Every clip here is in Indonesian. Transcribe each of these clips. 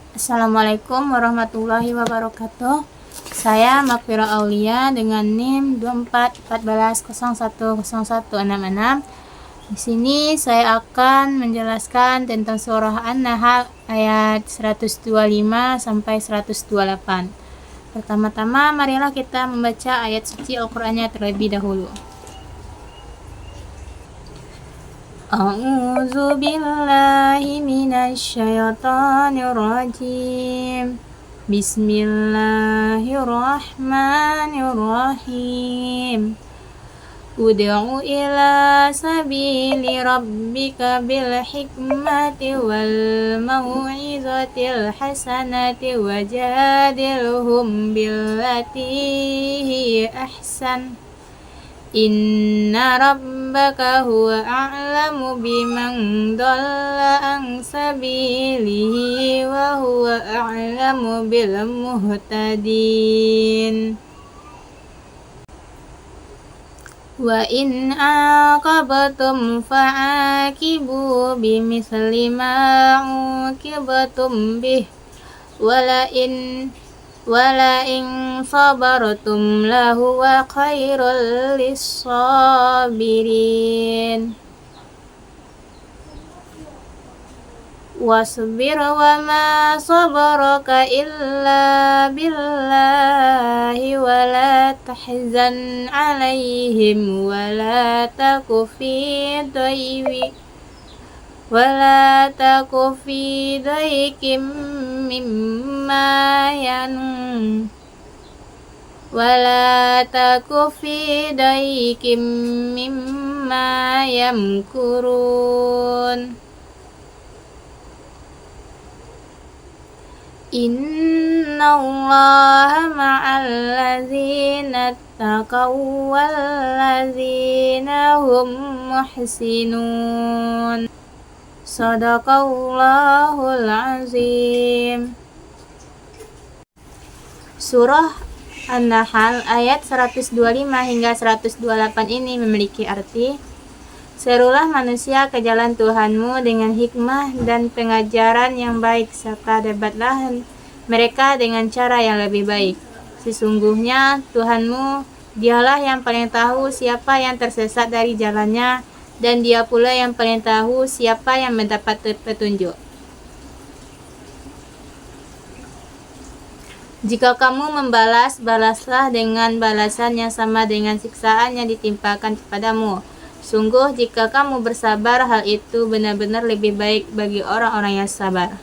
Assalamualaikum warahmatullahi wabarakatuh. Saya Makfira Aulia dengan NIM 2414010166. Di sini saya akan menjelaskan tentang surah An-Nahl ayat 125 sampai 128. Pertama-tama marilah kita membaca ayat suci Al-Qur'annya terlebih dahulu. A'udzu billahi minasy syaithanir rajim. Bismillahirrahmanirrahim. Ud'u ila sabili rabbika bil hikmati wal mau'izatil hasanati wajadilhum billati hi ahsan. Inna rabbaka huwa a'lamu biman dhalla an sabilihi wa huwa a'lamu bil muhtadin. Wa in aqabtum fa'aqibu bimithli ma uqibtum bih wala in sabartum lahuwa khairul lis-sabirin. Wasbir wa ma sabaraka illa billahi wa la tahzan alaihim wa la taku fi dayqin mimma yamkurun. Inna Allaha ma'al ladzina taqaw wal ladzina hum muhsinun. Shadaqallahul azim. Surah An-Nahl ayat 125 hingga 128 ini memiliki arti: serulah manusia ke jalan Tuhanmu dengan hikmah dan pengajaran yang baik, serta debatlah mereka dengan cara yang lebih baik. Sesungguhnya Tuhanmu, dialah yang paling tahu siapa yang tersesat dari jalannya, dan dia pula yang paling tahu siapa yang mendapat petunjuk. Jika kamu membalas, balaslah dengan balasan yang sama dengan siksaan yang ditimpakan kepadamu. Sungguh jika kamu bersabar, hal itu benar-benar lebih baik bagi orang-orang yang sabar.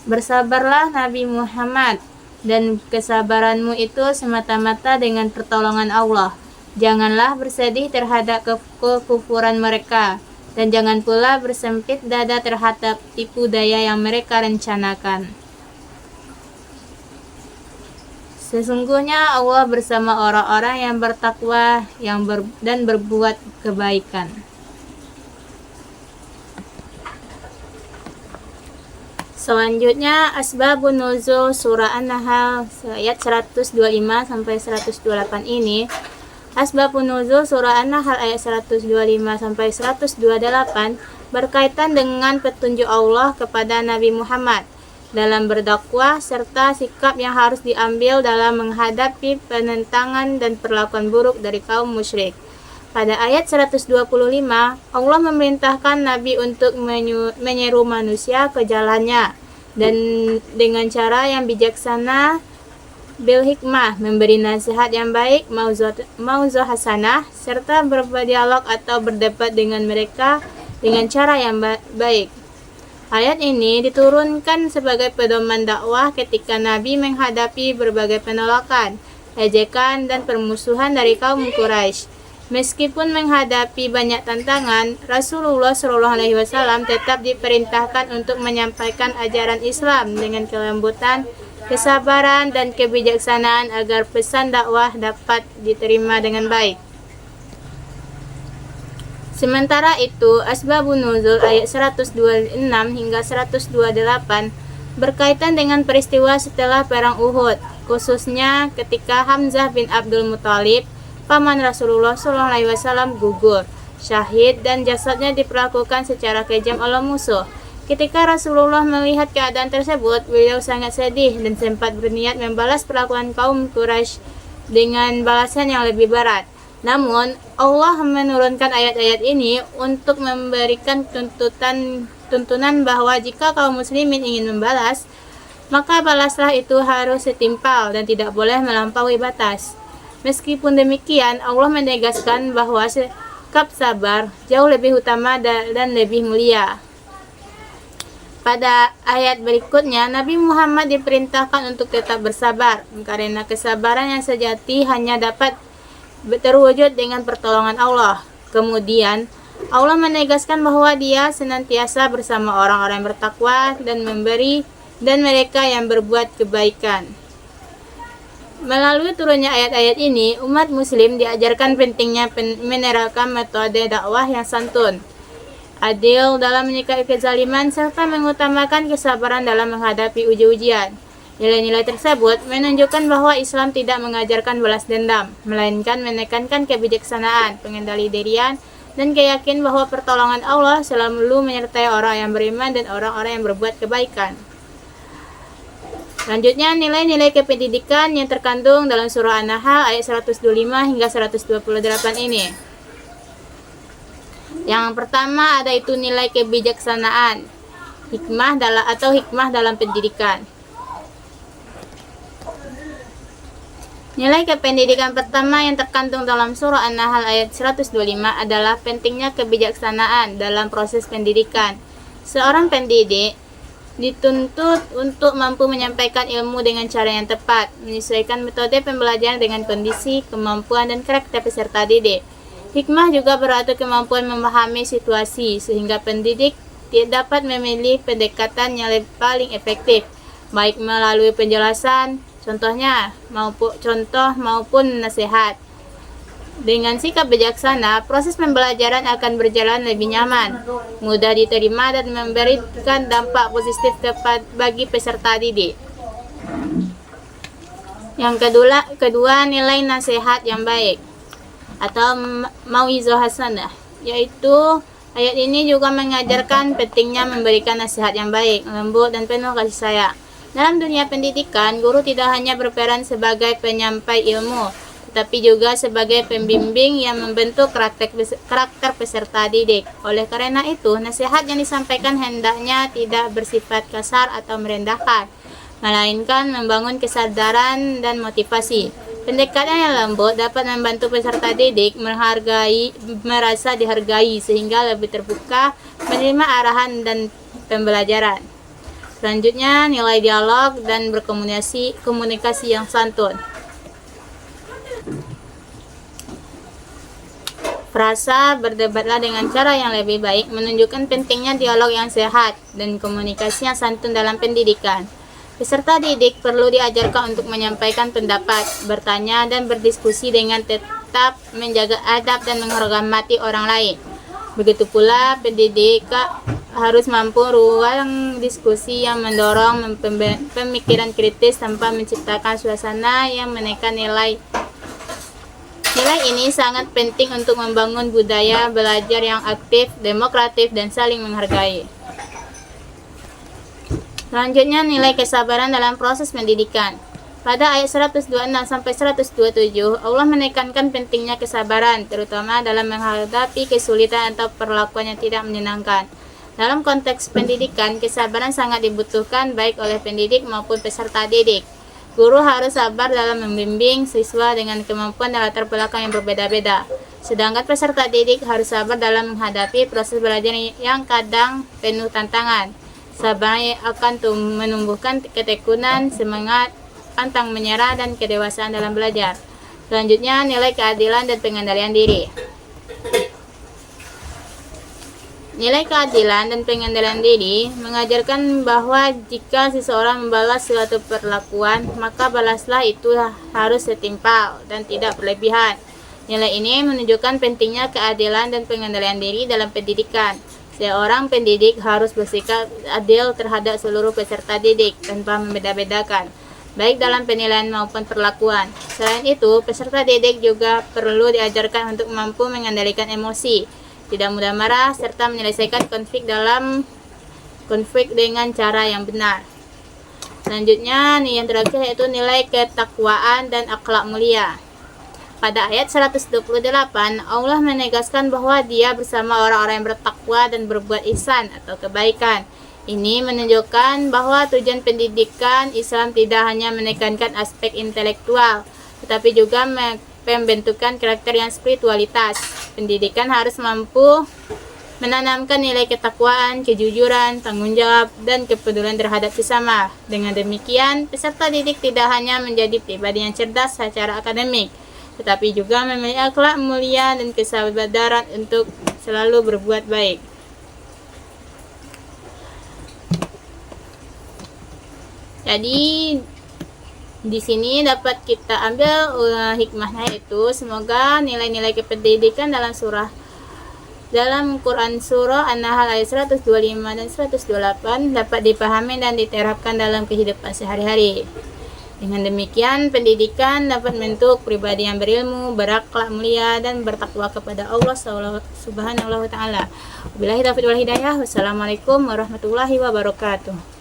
Bersabarlah Nabi Muhammad, dan kesabaranmu itu semata-mata dengan pertolongan Allah. Janganlah bersedih terhadap kekufuran mereka, dan jangan pula bersempit dada terhadap tipu daya yang mereka rencanakan. Sesungguhnya Allah bersama orang-orang yang bertakwa dan berbuat kebaikan. Selanjutnya asbabun nuzul surah An-Nahl ayat 125 sampai 128 ini. Asbabun nuzul surah An-Nahl ayat 125 sampai 128 berkaitan dengan petunjuk Allah kepada Nabi Muhammad dalam berdakwah serta sikap yang harus diambil dalam menghadapi penentangan dan perlakuan buruk dari kaum musyrik. Pada ayat 125, Allah memerintahkan Nabi untuk menyeru manusia ke jalannya dan dengan cara yang bijaksana, bil hikmah, memberi nasihat yang baik, mauzah hasanah, serta berdialog atau berdebat dengan mereka dengan cara yang baik. Ayat ini diturunkan sebagai pedoman dakwah ketika Nabi menghadapi berbagai penolakan, ejekan, dan permusuhan dari kaum Quraisy. Meskipun menghadapi banyak tantangan, Rasulullah SAW tetap diperintahkan untuk menyampaikan ajaran Islam dengan kelembutan, kesabaran, dan kebijaksanaan agar pesan dakwah dapat diterima dengan baik. Sementara itu, asbabun nuzul ayat 126 hingga 128 berkaitan dengan peristiwa setelah perang Uhud, khususnya ketika Hamzah bin Abdul Muthalib, paman Rasulullah SAW, gugur. syahid, dan jasadnya diperlakukan secara kejam oleh musuh. Ketika Rasulullah melihat keadaan tersebut, beliau sangat sedih dan sempat berniat membalas perlakuan kaum Quraisy dengan balasan yang lebih berat. Namun, Allah menurunkan ayat-ayat ini untuk memberikan tuntunan bahwa jika kaum muslimin ingin membalas, maka balaslah itu harus setimpal dan tidak boleh melampaui batas. Meskipun demikian, Allah menegaskan bahwa sikap sabar jauh lebih utama dan lebih mulia. Pada ayat berikutnya, Nabi Muhammad diperintahkan untuk tetap bersabar, karena kesabaran yang sejati hanya dapat terwujud dengan pertolongan Allah. Kemudian, Allah menegaskan bahwa Dia senantiasa bersama orang-orang yang bertakwa dan mereka yang berbuat kebaikan. Melalui turunnya ayat-ayat ini, umat muslim diajarkan pentingnya menerapkan metode dakwah yang santun, adil dalam menyikapi kezaliman, serta mengutamakan kesabaran dalam menghadapi uji-ujian. Nilai-nilai tersebut menunjukkan bahwa Islam tidak mengajarkan balas dendam, melainkan menekankan kebijaksanaan, pengendali dirian, dan keyakinan bahwa pertolongan Allah selalu menyertai orang yang beriman dan orang-orang yang berbuat kebaikan. Selanjutnya, nilai-nilai kependidikan yang terkandung dalam surah An-Nahl ayat 125 hingga 128 ini. Yang pertama ada itu nilai kebijaksanaan, hikmah dalam pendidikan. Nilai kependidikan pertama yang terkandung dalam surah An-Nahl ayat 125 adalah pentingnya kebijaksanaan dalam proses pendidikan. Seorang pendidik dituntut untuk mampu menyampaikan ilmu dengan cara yang tepat, menyesuaikan metode pembelajaran dengan kondisi, kemampuan, dan karakter peserta didik. Hikmah juga berarti kemampuan memahami situasi, sehingga pendidik dapat memilih pendekatan yang paling efektif, baik melalui penjelasan, contoh maupun nasihat. Dengan sikap bijaksana, proses pembelajaran akan berjalan lebih nyaman, mudah diterima, dan memberikan dampak positif bagi peserta didik. Yang kedua, nilai nasihat yang baik atau mauizah hasanah, yaitu ayat ini juga mengajarkan pentingnya memberikan nasihat yang baik, lembut, dan penuh kasih sayang. Dalam dunia pendidikan, guru tidak hanya berperan sebagai penyampai ilmu, tetapi juga sebagai pembimbing yang membentuk karakter peserta didik. Oleh karena itu, nasihat yang disampaikan hendaknya tidak bersifat kasar atau merendahkan, melainkan membangun kesadaran dan motivasi. Pendekatan yang lembut dapat membantu peserta didik merasa dihargai, sehingga lebih terbuka menerima arahan dan pembelajaran. Selanjutnya, nilai dialog dan komunikasi yang santun. Frasa berdebatlah dengan cara yang lebih baik menunjukkan pentingnya dialog yang sehat dan komunikasi yang santun dalam pendidikan. Peserta didik perlu diajarkan untuk menyampaikan pendapat, bertanya, dan berdiskusi dengan tetap menjaga adab dan menghormati orang lain. Begitu pula pendidik harus mampu ruang diskusi yang mendorong pemikiran kritis tanpa menciptakan suasana yang menekan nilai. Nilai ini sangat penting untuk membangun budaya belajar yang aktif, demokratif, dan saling menghargai. Selanjutnya, nilai kesabaran dalam proses pendidikan. Pada ayat 126-127, Allah menekankan pentingnya kesabaran, terutama dalam menghadapi kesulitan atau perlakuan yang tidak menyenangkan. Dalam konteks pendidikan, kesabaran sangat dibutuhkan baik oleh pendidik maupun peserta didik. Guru harus sabar dalam membimbing siswa dengan kemampuan dan latar belakang yang berbeda-beda. Sedangkan peserta didik harus sabar dalam menghadapi proses belajar yang kadang penuh tantangan. Sabar akan menumbuhkan ketekunan, semangat, pantang menyerah, dan kedewasaan dalam belajar. Selanjutnya, nilai keadilan dan pengendalian diri. Nilai keadilan dan pengendalian diri mengajarkan bahwa jika seseorang membalas suatu perlakuan, maka balaslah itu harus setimpal dan tidak berlebihan. Nilai ini menunjukkan pentingnya keadilan dan pengendalian diri dalam pendidikan. Seorang pendidik harus bersikap adil terhadap seluruh peserta didik tanpa membeda-bedakan, baik dalam penilaian maupun perlakuan. Selain itu, peserta didik juga perlu diajarkan untuk mampu mengendalikan emosi. tidak mudah marah, serta menyelesaikan konflik dengan cara yang benar. Selanjutnya nih yang terakhir yaitu nilai ketakwaan dan akhlak mulia. Pada ayat 128 Allah menegaskan bahwa Dia bersama orang-orang yang bertakwa dan berbuat ihsan atau kebaikan. Ini menunjukkan bahwa tujuan pendidikan Islam tidak hanya menekankan aspek intelektual, tetapi juga pembentukan karakter yang spiritualitas. Pendidikan harus mampu menanamkan nilai ketakwaan, kejujuran, tanggung jawab, dan kepedulian terhadap sesama. Dengan demikian, peserta didik tidak hanya menjadi pribadi yang cerdas secara akademik, tetapi juga memiliki akhlak mulia dan kesadaran untuk selalu berbuat baik. Jadi di sini dapat kita ambil hikmahnya, yaitu semoga nilai-nilai kependidikan dalam Quran Surah An-Nahl ayat 125 dan 128 dapat dipahami dan diterapkan dalam kehidupan sehari-hari. Dengan demikian, pendidikan dapat membentuk pribadi yang berilmu, berakhlak mulia, dan bertakwa kepada Allah Subhanahu wa Ta'ala. Wabillahi taufiq wal hidayah. Wassalamualaikum warahmatullahi wabarakatuh.